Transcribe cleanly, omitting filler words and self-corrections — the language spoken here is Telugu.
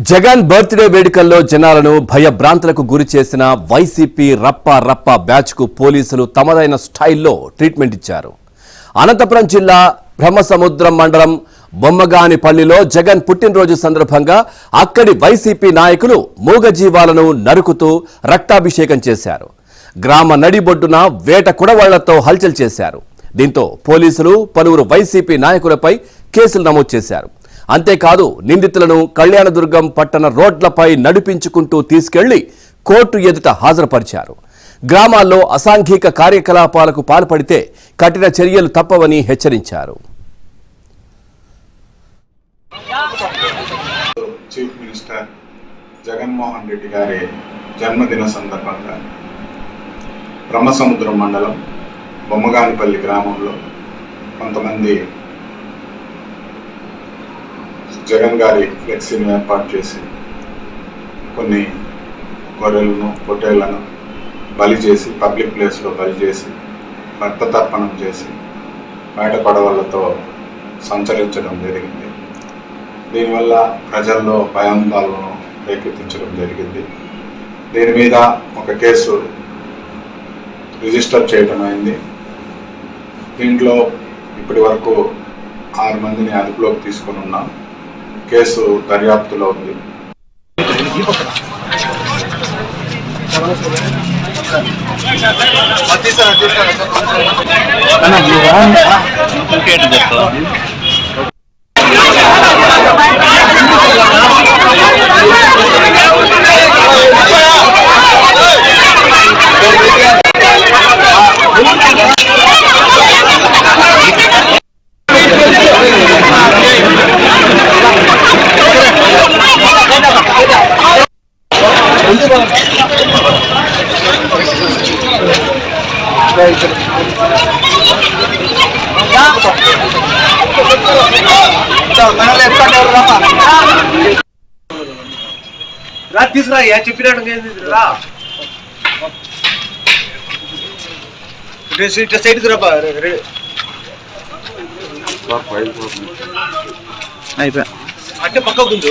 జగన్ బర్త్డే వేడుకల్లో జనాలను భయభ్రాంతులకు గురి చేసిన వైసీపీ రప్ప బ్యాచ్ కు పోలీసులు తమదైన స్టైల్లో ట్రీట్మెంట్ ఇచ్చారు. అనంతపురం జిల్లా బ్రహ్మసముద్రం మండలం బొమ్మగానిపల్లిలో జగన్ పుట్టినరోజు సందర్భంగా అక్కడి వైసీపీ నాయకులు మూగజీవాలను నరుకుతూ రక్తాభిషేకం చేశారు. గ్రామ నడిబొడ్డున వేట కుడవళ్లతో హల్చల్ చేశారు. దీంతో పోలీసులు పలువురు వైసీపీ నాయకులపై కేసులు నమోదు చేశారు. అంతేకాదు నిందితులను కళ్యాణదుర్గం పట్టణ రోడ్లపై నడిపించుకుంటూ తీసుకెళ్లి కోర్టు ఎదుట హాజరుపరిచారు. గ్రామాల్లో అసాంఘిక కార్యకలాపాలకు పాల్పడితే కఠిన చర్యలు తప్పవని హెచ్చరించారు. చీఫ్ మినిస్టర్ జగన్మోహన్ రెడ్డి గారి జన్మదిన సందర్భంగా బ్రహ్మసముద్రం మండలం బొమ్మగానిపల్లి గ్రామంలో కొంతమంది జగన్ గారి ఫ్లెక్సీని ఏర్పాటు చేసి కొన్ని గొర్రెలను పొట్టేళ్లను బలి చేసి పబ్లిక్ ప్లేస్లో బలి చేసి రక్త తర్పణం చేసి బయట పడవలతో సంచరించడం జరిగింది. దీనివల్ల ప్రజల్లో భయాందోళనను రేకెత్తించడం జరిగింది. దీని మీద ఒక కేసు రిజిస్టర్ చేయడం అయింది. దీంట్లో ఇప్పటి వరకు 6 మందిని అదుపులోకి తీసుకొని ఉన్నాం. కేసు దర్యాప్తులో ఉంది. తీసుకురా చెప్పినట్టు సైడ్కి రా అయిపోయా అంటే పక్కకు ఎందుకు